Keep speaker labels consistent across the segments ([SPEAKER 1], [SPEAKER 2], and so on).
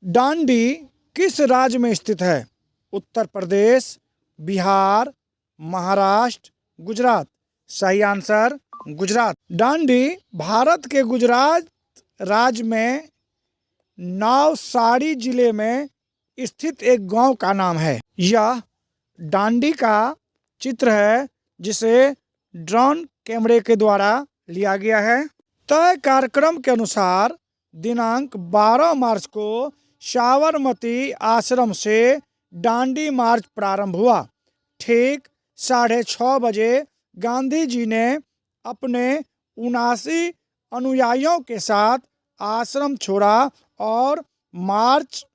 [SPEAKER 1] दांडी किस राज्य में स्थित है? उत्तर प्रदेश, बिहार, महाराष्ट्र, गुजरात। सही आंसर गुजरात। दांडी भारत के गुजरात राज्य में नवसारी जिले में स्थित एक गांव का नाम है। यह दांडी का चित्र है जिसे ड्रोन कैमरे के द्वारा लिया गया है। तय कार्यक्रम के अनुसार दिनांक 12 मार्च को साबरमती आश्रम से दांडी मार्च प्रारंभ हुआ। ठीक 6:30 बजे गांधी जी ने अपने 79 अनुयायियों के साथ आश्रम छोड़ा और मार्च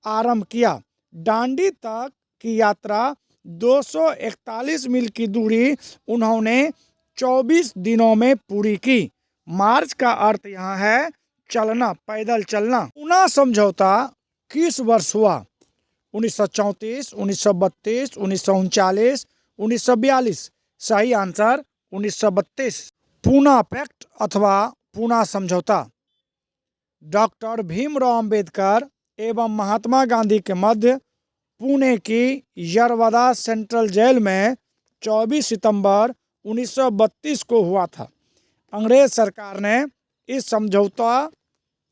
[SPEAKER 1] आरंभ किया। दांडी तक की यात्रा 241 मील की दूरी उन्होंने 24 दिनों में पूरी की। मार्च का अर्थ यहाँ है चलना, पैदल चलना। ऊना समझौता किस वर्ष हुआ? 1934, 1932, 1939, 1942। सही आंसर 1932। पूना पैक्ट अथवा पूना समझौता डॉक्टर भीमराव अंबेडकर एवं महात्मा गांधी के मध्य पुणे की यरवदा सेंट्रल जेल में 24 सितंबर 1932 को हुआ था। अंग्रेज सरकार ने इस समझौता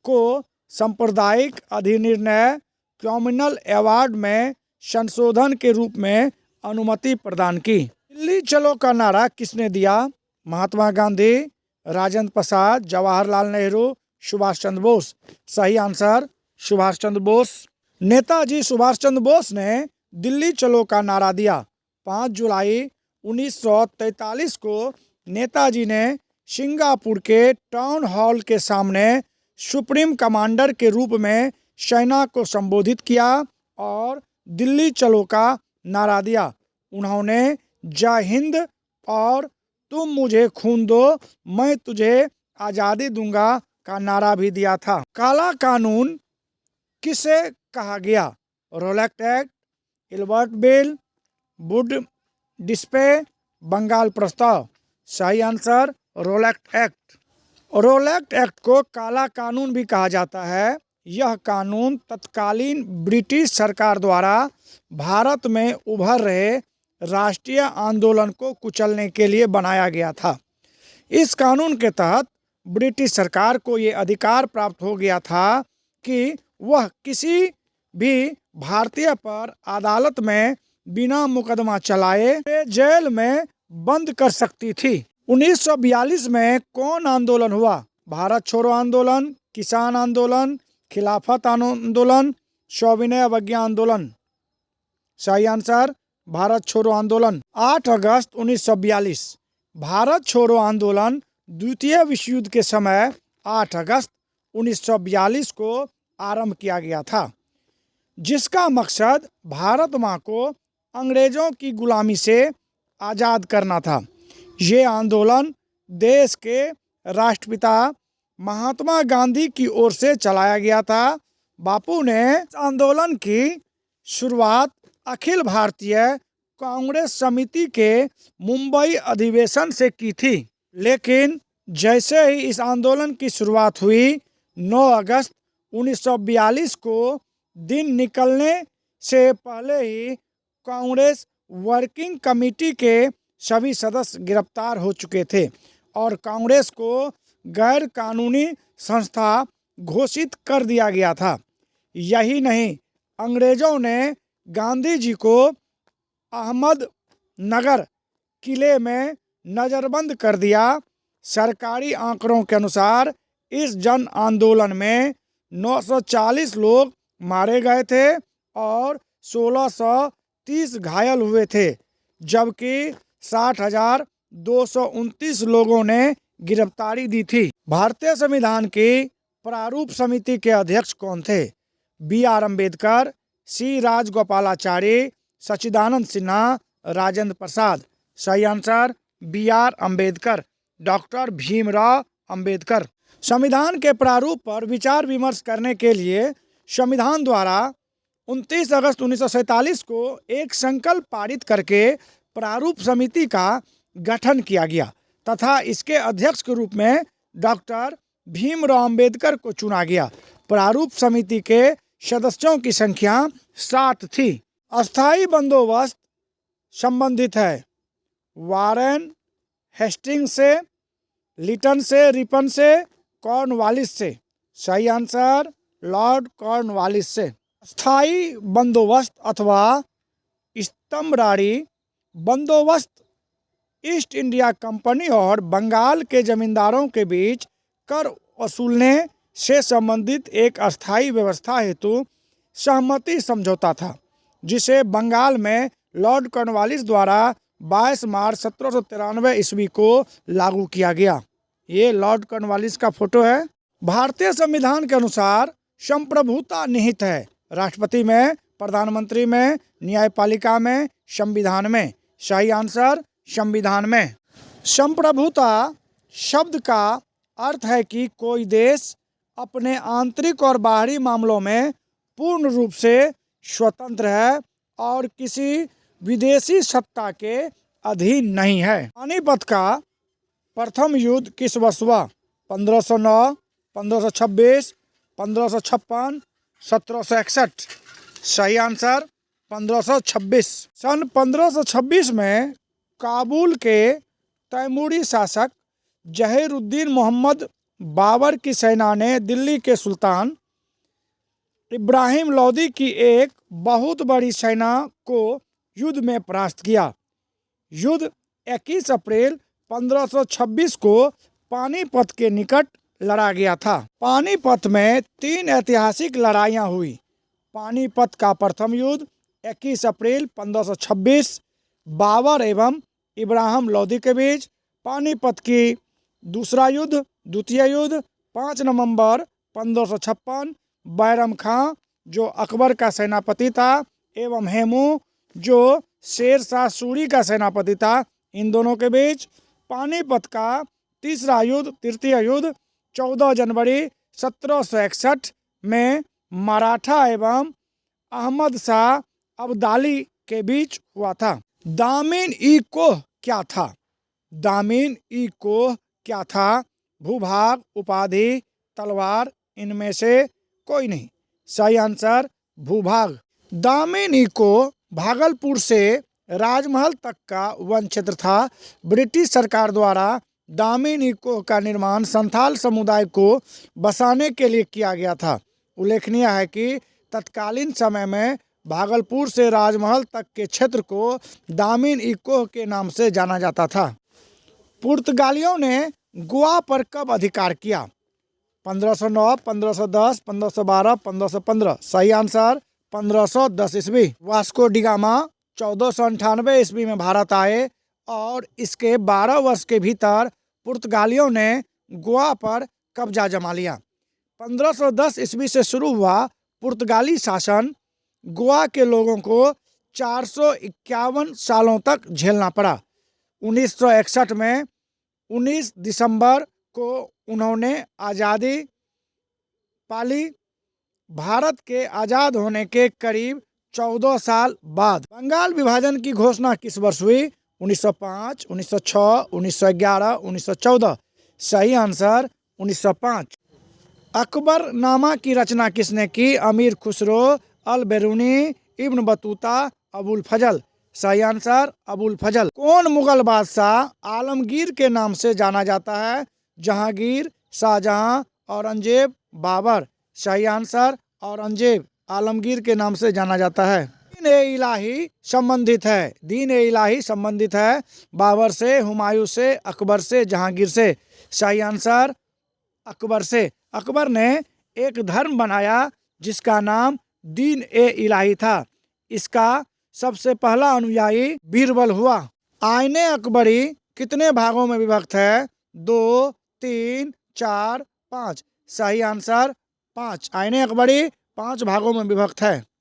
[SPEAKER 1] को सांप्रदायिक अधिनिर्णय कम्युनल अवार्ड में संशोधन के रूप में अनुमति प्रदान की। दिल्ली चलो का नारा किसने दिया? महात्मा गांधी, राजेंद्र प्रसाद, जवाहरलाल नेहरू, सुभाष चंद्र बोस। सही आंसर सुभाष चंद्र बोस। नेताजी सुभाष चंद्र बोस ने दिल्ली चलो का नारा दिया। 5 जुलाई 1943 को नेताजी ने सिंगापुर के टाउन हॉल के सामने सुप्रीम कमांडर के रूप में सेना को संबोधित किया और दिल्ली चलो का नारा दिया। उन्होंने जय हिंद और तुम मुझे खून दो मैं तुझे आज़ादी दूंगा का नारा भी दिया था। काला कानून किसे कहा गया? Rowlatt act, Ilbert bill, Wood despatch, Bengal प्रस्ताव। सही answer Rowlatt act. Rowlatt act को काला कानून भी कहा जाता है। यह कानून तत्कालीन ब्रिटिश सरकार द्वारा भारत में उभर रहे राष्ट्रीय आंदोलन को कुचलने के लिए बनाया गया था। इस कानून के तहत ब्रिटिश सरकार को ये अधिकार प्राप्त हो गया था कि वह किसी भी भारतीय पर अदालत में बिना मुकदमा चलाए जेल में बंद कर सकती थी। 1942 में कौन आंदोलन हुआ? भारत छोड़ो आंदोलन, किसान आंदोलन, खिलाफत आंदोलन, सविनय अवज्ञा आंदोलन। सही आंसर भारत छोड़ो आंदोलन। 8 अगस्त 1942 भारत छोड़ो आंदोलन द्वितीय विश्व युद्ध के समय 8 अगस्त 1942 को आरंभ किया गया था, जिसका मकसद भारत माँ को अंग्रेजों की गुलामी से आज़ाद करना था। ये आंदोलन देश के राष्ट्रपिता महात्मा गांधी की ओर से चलाया गया था। बापू ने इस आंदोलन की शुरुआत अखिल भारतीय कांग्रेस समिति के मुंबई अधिवेशन से की थी, लेकिन जैसे ही इस आंदोलन की शुरुआत हुई 9 अगस्त 1942 को दिन निकलने से पहले ही कांग्रेस वर्किंग कमेटी के सभी सदस्य गिरफ्तार हो चुके थे और कांग्रेस को गैर कानूनी संस्था घोषित कर दिया गया था। यही नहीं, अंग्रेजों ने गांधी जी को अहमदनगर किले में नज़रबंद कर दिया। सरकारी आंकड़ों के अनुसार इस जन आंदोलन में 940 लोग मारे गए थे और 1630 घायल हुए थे, जबकि 60,229 लोगों ने गिरफ्तारी दी थी। भारतीय संविधान की प्रारूप समिति के अध्यक्ष कौन थे? B.R. अम्बेडकर, C. राजगोपालाचारी, सच्चिदानंद सिन्हा, राजेंद्र प्रसाद। सही answer B.R. Ambedkar, doctor Bhimrao Ambedkar. संविधान के प्रारूप पर विचार विमर्श करने के लिए संविधान द्वारा 29 अगस्त 1947 को एक संकल्प पारित करके प्रारूप समिति का गठन किया गया तथा इसके अध्यक्ष के रूप में डॉक्टर भीमराव अंबेडकर को चुना गया। प्रारूप समिति के सदस्यों की संख्या 7 थी। अस्थाई बंदोबस्त संबंधित है वारेन हेस्टिंग्स से, लिटन से, रिपन से, कॉर्नवालिस से। सही आंसर लॉर्ड कॉर्नवालिस से। स्थायी बंदोबस्त अथवा स्तंभरारी बंदोबस्त ईस्ट इंडिया कंपनी और बंगाल के जमींदारों के बीच कर वसूलने से संबंधित एक अस्थायी व्यवस्था हेतु सहमति समझौता था, जिसे बंगाल में लॉर्ड कॉर्नवालिस द्वारा 22 मार्च 1793 ईस्वी को लागू किया गया। ये लॉर्ड कॉर्नवालिस का फोटो है। भारतीय संविधान के अनुसार संप्रभुता निहित है राष्ट्रपति में, प्रधानमंत्री में, न्यायपालिका में, संविधान में। सही आंसर संविधान में। संप्रभुता शब्द का अर्थ है कि कोई देश अपने आंतरिक और बाहरी मामलों में पूर्ण रूप से स्वतंत्र है और किसी विदेशी सत्ता के अधीन नहीं है। पानीपत का प्रथम युद्ध किस वर्ष हुआ? 1509, 1526, 1556, 1761। सही आंसर 1526। सन 1526 में काबुल के तैमूरी शासक जहीरुद्दीन मोहम्मद बाबर की सेना ने दिल्ली के सुल्तान इब्राहिम लोदी की एक बहुत बड़ी सेना को युद्ध में परास्त किया। युद्ध 21 अप्रैल 1526 को पानीपत के निकट लड़ा गया था। पानीपत में 3 ऐतिहासिक लड़ाइयाँ हुई। पानीपत का प्रथम युद्ध 21 अप्रैल 1526 बाबर एवं इब्राहिम लोदी के बीच। पानीपत की दूसरा युद्ध, द्वितीय युद्ध 5 नवंबर 1556 बैरम खां जो अकबर का सेनापति था एवं हेमू जो शेर शाह सूरी का सेनापति था, इन दोनों के बीच। पानीपत का तीसरा युद्ध, तृतीय युद्ध 14 जनवरी 1761 में मराठा एवं अहमद शाह अब्दाली के बीच हुआ था। दामिन ई कोह क्या था? दामिन ई कोह क्या था? भूभाग, उपाधि, तलवार, इनमें से कोई नहीं। सही आंसर भूभाग। दामिन ई कोह भागलपुर से राजमहल तक का वन क्षेत्र था। ब्रिटिश सरकार द्वारा दामिन ई कोह का निर्माण संथाल समुदाय को बसाने के लिए किया गया था। उल्लेखनीय है कि तत्कालीन समय में भागलपुर से राजमहल तक के क्षेत्र को दामिन ई कोह के नाम से जाना जाता था। पुर्तगालियों ने गोवा पर कब अधिकार किया? 1509, 1510, 1512, 1515। सही आंसर 1510 ईस्वी। वास्को डी गामा 1498 ईस्वी में भारत आए और इसके 12 वर्ष के भीतर पुर्तगालियों ने गोवा पर कब्जा जमा लिया। 1510 ईस्वी से शुरू हुआ पुर्तगाली शासन गोवा के लोगों को 451 सालों तक झेलना पड़ा। 1961 में 19 दिसंबर को उन्होंने आज़ादी पाली। भारत के आज़ाद होने के करीब 14 साल बाद बंगाल विभाजन की घोषणा किस वर्ष हुई? 1905, 1906, 1911, 1914। सही आंसर 1905। अकबरनामा की रचना किसने की? अमीर खुसरो, अल बेरूनी, इब्न बतूता, अबुल फजल। सही आंसर अबुल फजल। कौन मुगल बादशाह आलमगीर के नाम से जाना जाता है? जहांगीर, शाहजहां, औरंगजेब, बाबर। सही आंसर औरंगजेब आलमगीर के नाम से जाना जाता है। दीन ए इलाही संबंधित है। दीन ए इलाही संबंधित है बाबर से, हुमायूं से, अकबर से, जहांगीर से। सही आंसर अकबर से। अकबर ने एक धर्म बनाया जिसका नाम दीन ए इलाही था। इसका सबसे पहला अनुयायी बीरबल हुआ। आईने अकबरी कितने भागों में विभक्त है? 2, 3, 4, 5। सही आंसर 5। आईने अकबरी 5 भागों में विभक्त है।